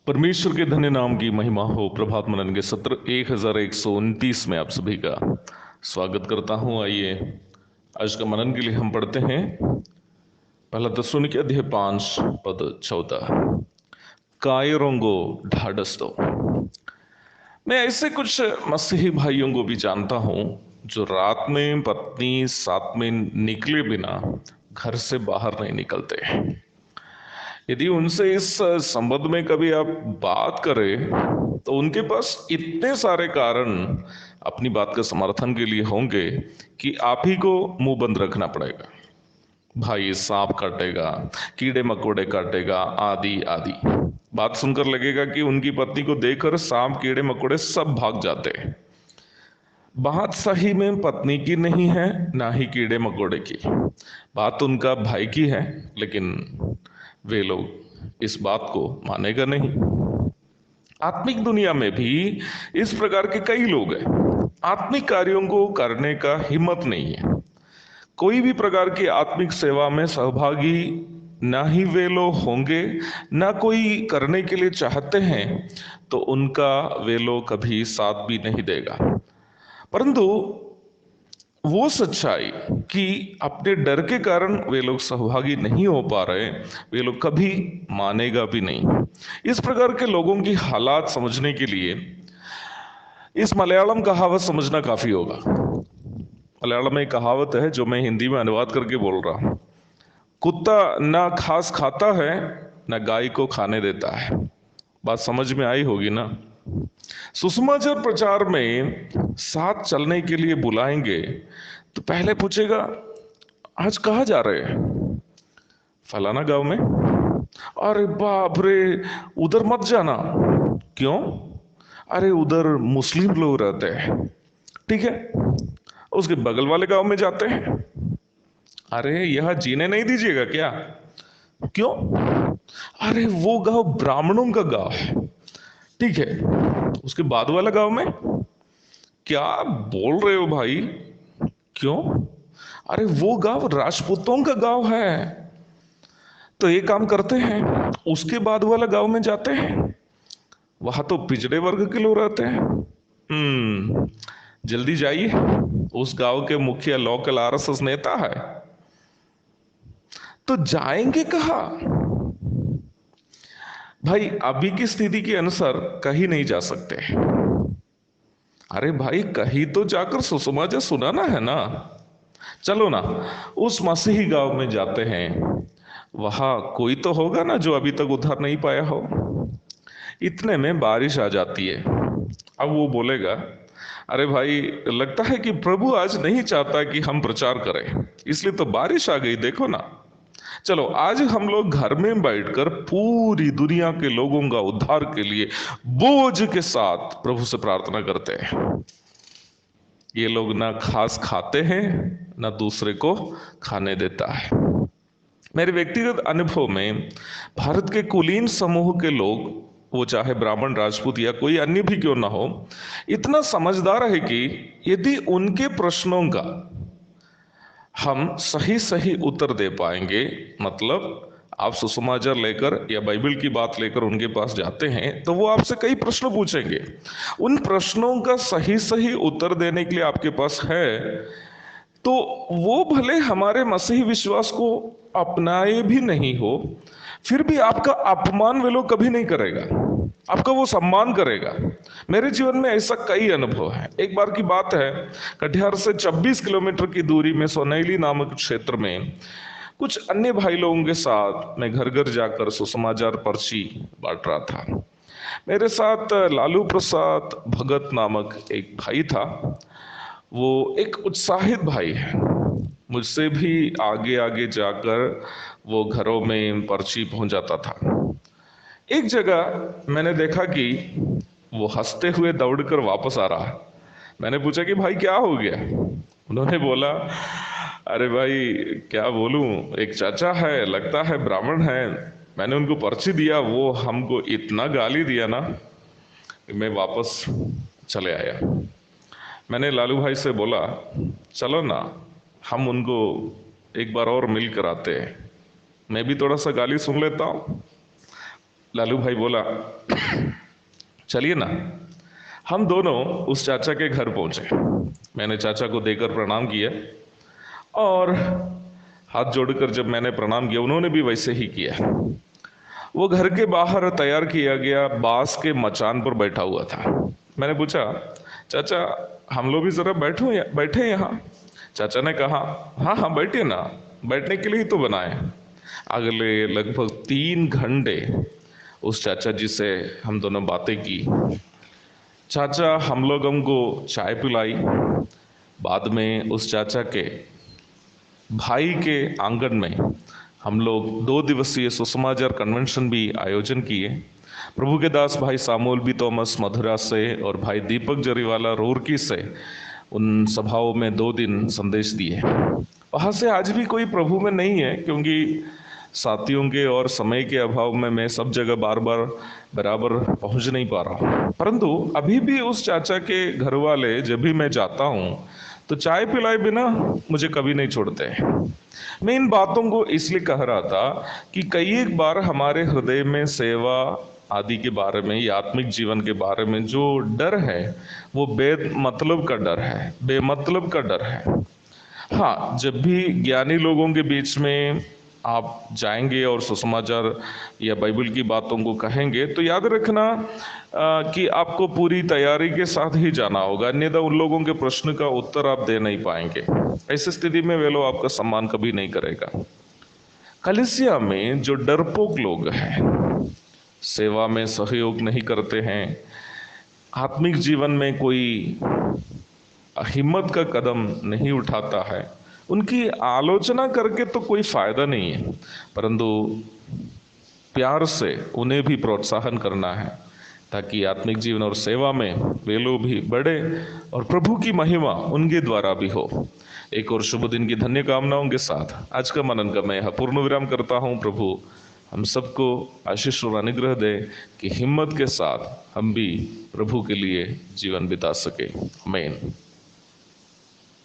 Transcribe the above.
परमेश्वर के धन्य नाम की महिमा हो। प्रभात मनन के सत्र 1129 में आप सभी का स्वागत करता हूं। आइए आज का मनन के लिए हम पढ़ते हैं पहला थिस्सलुनीके अध्याय 5 पद 14। कायरोंगो ढाढ़स दो। मैं ऐसे कुछ मसीही भाइयों को भी जानता हूं जो रात में पत्नी साथ में निकले बिना घर से बाहर नहीं निकलते। यदि उनसे इस संबंध में कभी आप बात करें तो उनके पास इतने सारे कारण अपनी बात के समर्थन के लिए होंगे कि आप ही को मुंह बंद रखना पड़ेगा। भाई सांप काटेगा, कीड़े मकोड़े काटेगा, आदि आदि बात सुनकर लगेगा कि उनकी पत्नी को देखकर सांप कीड़े मकोड़े सब भाग जाते हैं। बात सही में पत्नी की नहीं है, ना ही कीड़े मकोड़े की। बात उनका भाई की है, लेकिन वे लोग इस बात को मानेगा नहीं। आत्मिक दुनिया में भी इस प्रकार के कई लोग हैं। आत्मिक कार्यों को करने का हिम्मत नहीं है। कोई भी प्रकार की आत्मिक सेवा में सहभागी ना ही वे लोग होंगे, ना कोई करने के लिए चाहते हैं, तो उनका वे लोग कभी साथ भी नहीं देगा। परंतु वो सच्चाई कि अपने डर के कारण वे लोग सहभागी नहीं हो पा रहे, वे लोग कभी मानेगा भी नहीं। इस प्रकार के लोगों की हालात समझने के लिए इस मलयालम कहावत समझना काफी होगा। मलयालम में एक कहावत है जो मैं हिंदी में अनुवाद करके बोल रहा हूं। कुत्ता ना घास खाता है, ना गाय को खाने देता है। बात समझ में आई होगी ना। सुसमाचार प्रचार में साथ चलने के लिए बुलाएंगे तो पहले पूछेगा, आज कहाँ जा रहे हैं? फलाना गांव में। अरे बाप रे, उधर मत जाना। क्यों? अरे उधर मुस्लिम लोग रहते हैं। ठीक है, उसके बगल वाले गांव में जाते हैं। अरे यह जीने नहीं दीजिएगा क्या? क्यों? अरे वो गांव ब्राह्मणों का गांव है। ठीक है, उसके बाद वाला गांव में। क्या बोल रहे हो भाई? क्यों? अरे वो गांव राजपूतों का गांव है। तो ये काम करते हैं, उसके बाद वाला गांव में जाते हैं, वहां तो पिछड़े वर्ग के लोग रहते हैं। जल्दी जाइए, उस गांव के मुखिया लोकल आरएसएस नेता है। तो जाएंगे कहाँ? भाई अभी की स्थिति के अनुसार कहीं नहीं जा सकते। अरे भाई कहीं तो जाकर सुसमाचार सुनाना है ना। चलो ना, उस मसीही गांव में जाते हैं। वहां कोई तो होगा ना जो अभी तक उद्धार नहीं पाया हो। इतने में बारिश आ जाती है। अब वो बोलेगा, अरे भाई लगता है कि प्रभु आज नहीं चाहता कि हम प्रचार करें, इसलिए तो बारिश आ गई, देखो ना। चलो आज हम लोग घर में बैठकर पूरी दुनिया के लोगों का उद्धार के लिए बोझ के साथ प्रभु से प्रार्थना करते हैं। ये लोग ना घास खाते हैं, ना दूसरे को खाने देता है। मेरे व्यक्तिगत अनुभव में भारत के कुलीन समूह के लोग, वो चाहे ब्राह्मण, राजपूत या कोई अन्य भी क्यों ना हो, इतना समझदार है कि यदि उनके प्रश्नों का हम सही सही उत्तर दे पाएंगे, मतलब आप सुसमाचार लेकर या बाइबल की बात लेकर उनके पास जाते हैं तो वो आपसे कई प्रश्न पूछेंगे। उन प्रश्नों का सही सही उत्तर देने के लिए आपके पास है तो वो भले हमारे मसीही विश्वास को अपनाए भी नहीं हो, फिर भी आपका अपमान वे लोग कभी नहीं करेगा, आपका वो सम्मान करेगा। मेरे जीवन में ऐसा कई अनुभव है। एक बार की बात है, कटिहार से 26 किलोमीटर की दूरी में सोनैली नामक क्षेत्र में कुछ अन्य भाई लोगों के साथ मैं घर घर जाकर सुसमाचार पर्ची बांट रहा था। मेरे साथ लालू प्रसाद भगत नामक एक भाई था। वो एक उत्साहित भाई है, मुझसे भी आगे आगे जाकर वो घरों में पर्ची पहुंचाता था। एक जगह मैंने देखा कि वो हंसते हुए दौड़कर वापस आ रहा। मैंने पूछा कि भाई क्या हो गया? उन्होंने बोला, अरे भाई क्या बोलूं, एक चाचा है, लगता है ब्राह्मण है, मैंने उनको पर्ची दिया, वो हमको इतना गाली दिया ना कि मैं वापस चले आया। मैंने लालू भाई से बोला, चलो ना हम उनको एक बार और मिल कर आते हैं, मैं भी थोड़ा सा गाली सुन लेता हूं। लालू भाई बोला, चलिए ना, हम दोनों उस चाचा के घर पहुंचे। मैंने चाचा को देकर प्रणाम किया और हाथ जोड़कर जब मैंने प्रणाम किया, उन्होंने भी वैसे ही किया। वो घर के बाहर तैयार किया गया बांस के मचान पर बैठा हुआ था। मैंने पूछा, चाचा हम लोग भी जरा बैठे यहाँ। चाचा ने कहा, हाँ हाँ बैठिए ना, बैठने के लिए ही तो बनाए। अगले लगभग 3 घंटे उस चाचा जी से हम दोनों बातें की। चाचा हम लोग हमको चाय पिलाई। बाद में उस चाचा के भाई के आंगन में हम लोग 2 दिवसीय सुसमाचार कन्वेंशन भी आयोजन किए। प्रभु के दास भाई सामुएल बी थॉमस मधुरा से और भाई दीपक जरीवाला रूरकी से उन सभाओं में 2 दिन संदेश दिए। वहाँ से आज भी कोई प्रभु में नहीं है, क्योंकि साथियों के और समय के अभाव में मैं सब जगह बार बार बराबर पहुंच नहीं पा रहा हूँ। परंतु अभी भी उस चाचा के घर वाले जब भी मैं जाता हूँ तो चाय पिलाए बिना मुझे कभी नहीं छोड़ते। मैं इन बातों को इसलिए कह रहा था कि कई एक बार हमारे हृदय में सेवा आदि के बारे में या आत्मिक जीवन के बारे में जो डर है वो बेमतलब का डर है, बेमतलब का डर है। हाँ, जब भी ज्ञानी लोगों के बीच में आप जाएंगे और सुसमाचार या बाइबल की बातों को कहेंगे तो याद रखना कि आपको पूरी तैयारी के साथ ही जाना होगा, अन्यथा उन लोगों के प्रश्न का उत्तर आप दे नहीं पाएंगे। ऐसी स्थिति में वे लोग आपका सम्मान कभी नहीं करेगा। कलीसिया में जो डरपोक लोग हैं, सेवा में सहयोग नहीं करते हैं, आत्मिक जीवन में कोई हिम्मत का कदम नहीं उठाता है, उनकी आलोचना करके तो कोई फायदा नहीं है, परंतु प्यार से उन्हें भी प्रोत्साहन करना है ताकि आत्मिक जीवन और सेवा में वे लोग भी बढ़े और प्रभु की महिमा उनके द्वारा भी हो। एक और शुभ दिन की धन्य कामनाओं के साथ आज का मनन का मैं यहाँ पूर्ण विराम करता हूँ। प्रभु हम सबको आशीष और अनुग्रह दे कि हिम्मत के साथ हम भी प्रभु के लिए जीवन बिता सके। आमीन।